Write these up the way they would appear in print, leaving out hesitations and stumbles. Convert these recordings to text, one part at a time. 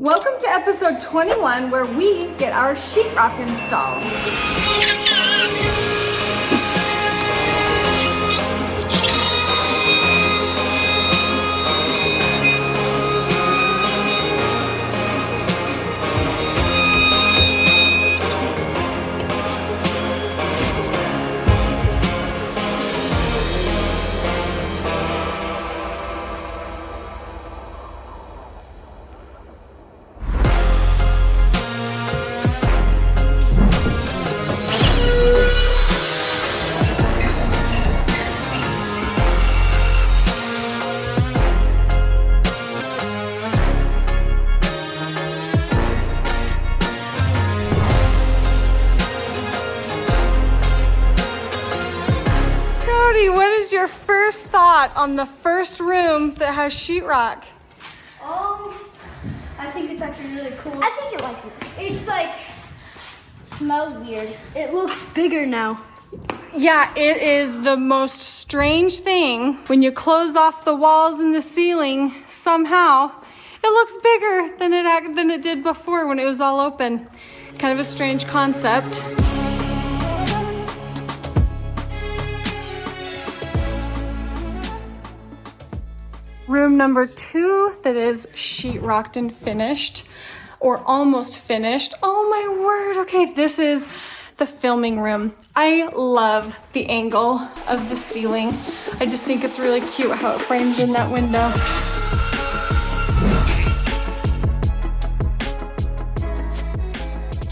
Welcome to episode 21, where we get our sheetrock installed. What is your first thought on the first room that has sheetrock? I think it's actually really cool. I think it likes it. It's like, smells weird. It looks bigger now. Yeah, it is the most strange thing. When you close off the walls and the ceiling, somehow it looks bigger than it did before when it was all open. Kind of a strange concept. Room number 2 that is sheetrocked and finished, or almost finished. Oh my word. Okay, this is the filming room. I love the angle of the ceiling. I just think it's really cute how it frames in that window.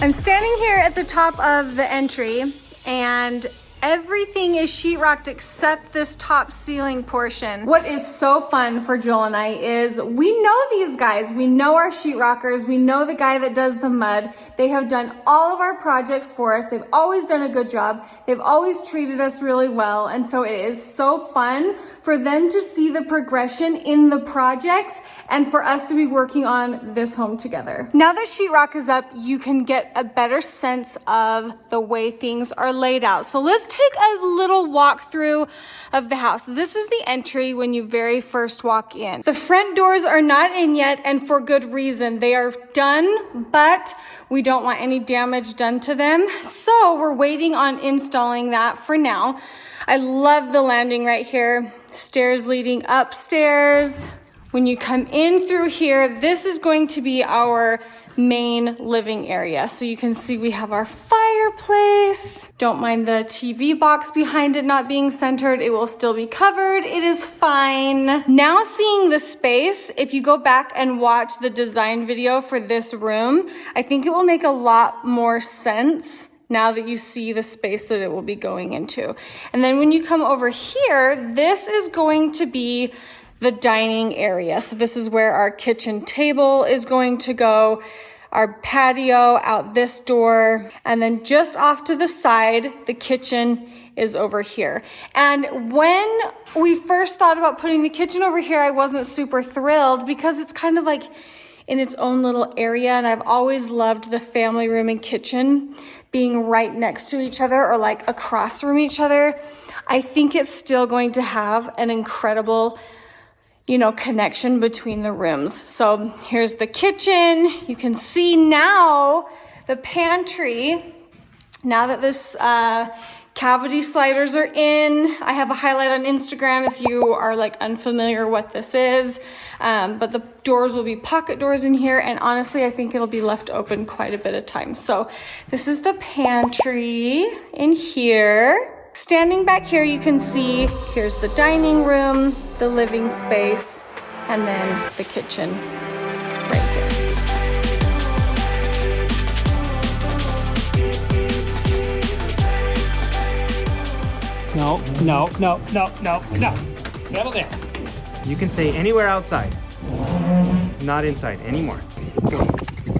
I'm standing here at the top of the entry, and everything is sheetrocked except this top ceiling portion. What is so fun for Joel and I is we know these guys. We know our sheetrockers. We know the guy that does the mud. They have done all of our projects for us. They've always done a good job. They've always treated us really well. And so it is so fun for them to see the progression in the projects and for us to be working on this home together. Now that sheetrock is up, you can get a better sense of the way things are laid out. So let's take a little walkthrough of the house. This is the entry when you very first walk in. The front doors are not in yet, and for good reason. They are done, but we don't want any damage done to them. So we're waiting on installing that for now. I love the landing right here. Stairs leading upstairs. When you come in through here, this is going to be our main living area. So you can see we have our fireplace. Don't mind the TV box behind it not being centered. It will still be covered. It is fine. Now seeing the space, if you go back and watch the design video for this room, I think it will make a lot more sense now that you see the space that it will be going into. And then when you come over here, this is going to be the dining area. So this is where our kitchen table is going to go, our patio out this door, and then just off to the side, the kitchen is over here. And when we first thought about putting the kitchen over here, I wasn't super thrilled because it's kind of like in its own little area, and I've always loved the family room and kitchen being right next to each other or like across from each other. I think it's still going to have an incredible connection between the rooms. So here's the kitchen. You can see now the pantry. Now that this cavity sliders are in, I have a highlight on Instagram if you are like unfamiliar what this is. But the doors will be pocket doors in here. And honestly, I think it'll be left open quite a bit of time. So this is the pantry in here. Standing back here, you can see here's the dining room, the living space, and then the kitchen right here. No. Settle down. You can say anywhere outside, not inside anymore. Go.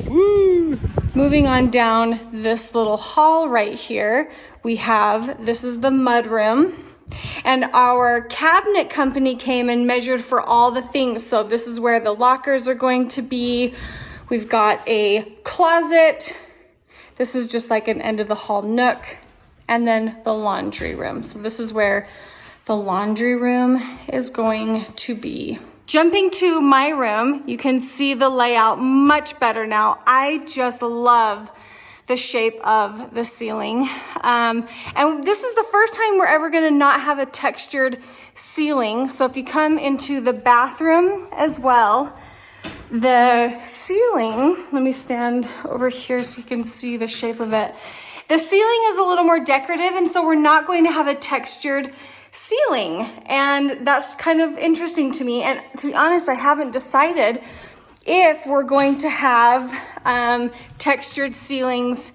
Woo! Moving on down this little hall right here, this is the mud room. And our cabinet company came and measured for all the things. So this is where the lockers are going to be. We've got a closet. This is just like an end of the hall nook. And then the laundry room. So this is where the laundry room is going to be. Jumping to my room, you can see the layout much better now. I just love the shape of the ceiling. And this is the first time we're ever gonna not have a textured ceiling. So if you come into the bathroom as well, the ceiling, let me stand over here so you can see the shape of it. The ceiling is a little more decorative, and so we're not going to have a textured ceiling, and that's kind of interesting to me. And to be honest, I haven't decided if we're going to have textured ceilings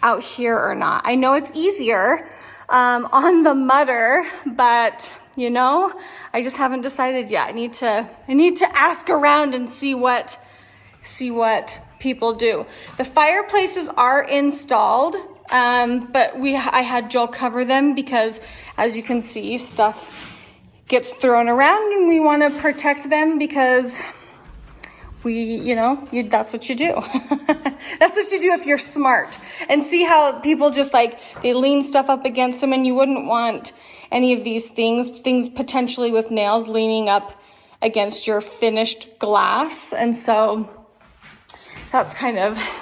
out here or not. I know it's easier on the mudder, but you know, I just haven't decided yet. I need to ask around and see what people do. The fireplaces are installed, but I had Joel cover them because, as you can see, stuff gets thrown around and we want to protect them because that's what you do. That's what you do if you're smart. And see how people just they lean stuff up against them, and you wouldn't want any of these things potentially with nails leaning up against your finished glass. And so that's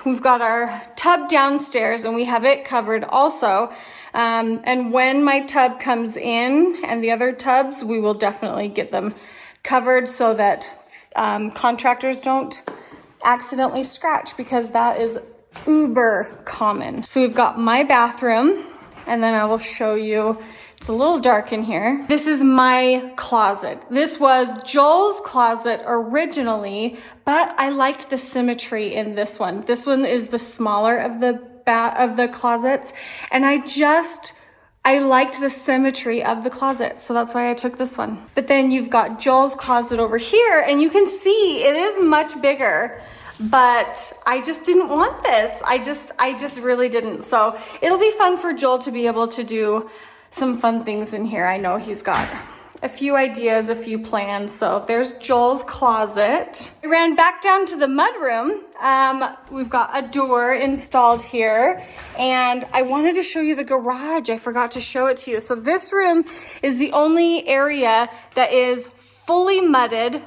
we've got our tub downstairs and we have it covered also. And when my tub comes in and the other tubs, we will definitely get them covered so that contractors don't accidentally scratch, because that is uber common. So we've got my bathroom, and then I will show you. It's a little dark in here. This is my closet. This was Joel's closet originally, but I liked the symmetry in this one. This one is the smaller of the closets, and I liked the symmetry of the closet, so that's why I took this one. But then you've got Joel's closet over here, and you can see it is much bigger, but I just didn't want this. I just really didn't. So it'll be fun for Joel to be able to do some fun things in here. I know he's got a few ideas, a few plans. So there's Joel's closet. I ran back down to the mudroom. We've got a door installed here, and I wanted to show you the garage. I forgot to show it to you. So this room is the only area that is fully mudded,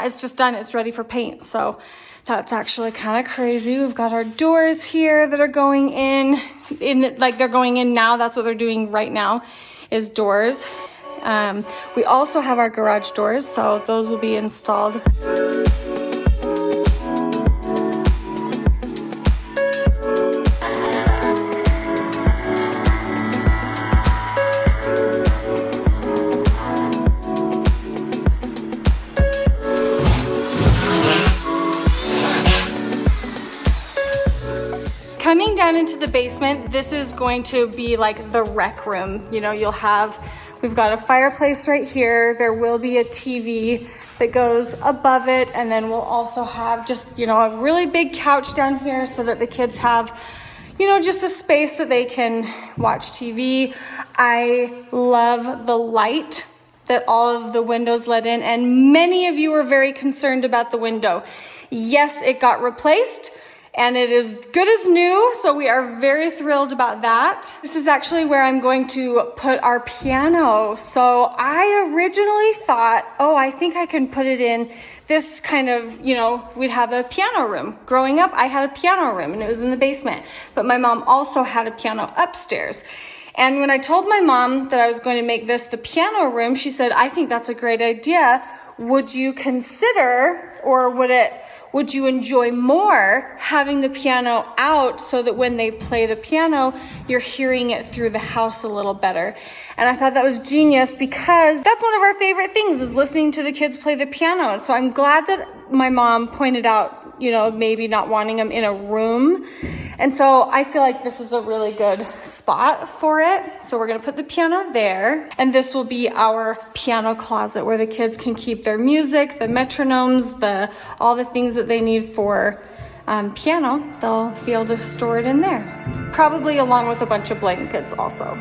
it's just done. It's ready for paint. So that's actually kind of crazy. We've got our doors here that are going in they're going in now. That's what they're doing right now, is doors. We also have our garage doors, so those will be installed. Coming down into the basement, this is going to be like the rec room. You know, we've got a fireplace right here. There will be a TV that goes above it. And then we'll also have just, a really big couch down here so that the kids have, just a space that they can watch TV. I love the light that all of the windows let in. And many of you were very concerned about the window. Yes, it got replaced, and it is good as new, so we are very thrilled about that. This is actually where I'm going to put our piano. So I originally thought, I think I can put it in this kind of, we'd have a piano room. Growing up, I had a piano room, and it was in the basement. But my mom also had a piano upstairs. And when I told my mom that I was going to make this the piano room, she said, I think that's a great idea. Would you consider, or would you enjoy more having the piano out so that when they play the piano, you're hearing it through the house a little better? And I thought that was genius, because that's one of our favorite things, is listening to the kids play the piano. And so I'm glad that my mom pointed out, maybe not wanting them in a room. And so I feel like this is a really good spot for it. So we're going to put the piano there. And this will be our piano closet where the kids can keep their music, the metronomes, all the things that they need for piano. They'll be able to store it in there. Probably along with a bunch of blankets also.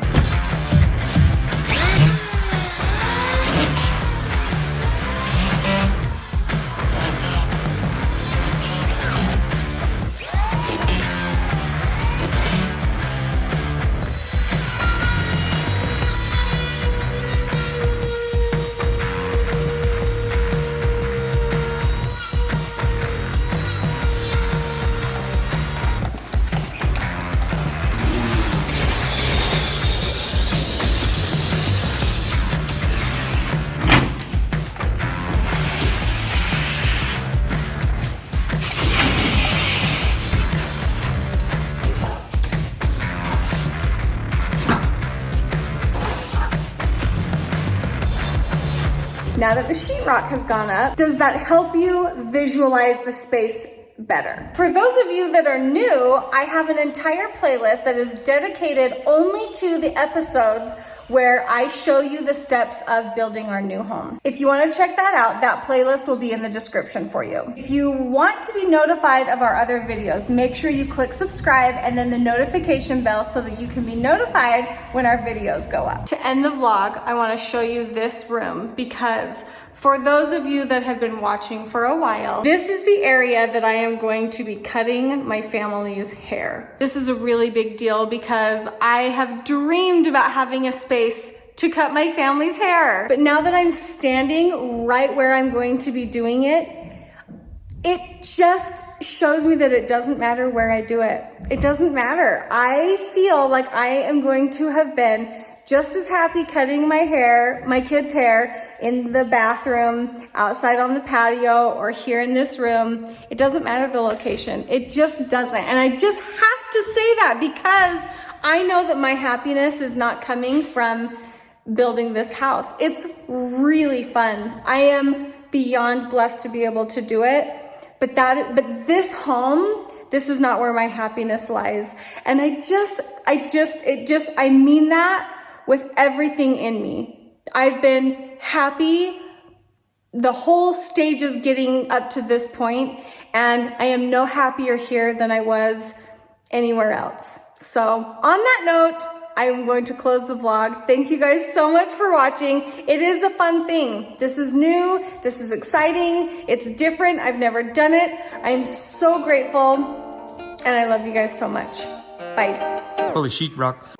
Now that the sheetrock has gone up, does that help you visualize the space better? For those of you that are new, I have an entire playlist that is dedicated only to the episodes where I show you the steps of building our new home. If you want to check that out, that playlist will be in the description for you. If you want to be notified of our other videos, make sure you click subscribe and then the notification bell so that you can be notified when our videos go up. To end the vlog, I want to show you this room because for those of you that have been watching for a while, this is the area that I am going to be cutting my family's hair. This is a really big deal because I have dreamed about having a space to cut my family's hair. But now that I'm standing right where I'm going to be doing it, it just shows me that it doesn't matter where I do it. It doesn't matter. I feel like I am going to have been just as happy cutting my hair, my kids' hair, in the bathroom, outside on the patio, or here in this room. It doesn't matter the location. It just doesn't. And I just have to say that because I know that my happiness is not coming from building this house. It's really fun. I am beyond blessed to be able to do it. But this home, this is not where my happiness lies. And I mean that with everything in me. I've been happy the whole stage is getting up to this point, and I am no happier here than I was anywhere else. So on that note, I am going to close the vlog. Thank you guys so much for watching. It is a fun thing. This is new, this is exciting, it's different, I've never done it. I am so grateful, and I love you guys so much. Bye. Holy sheetrock.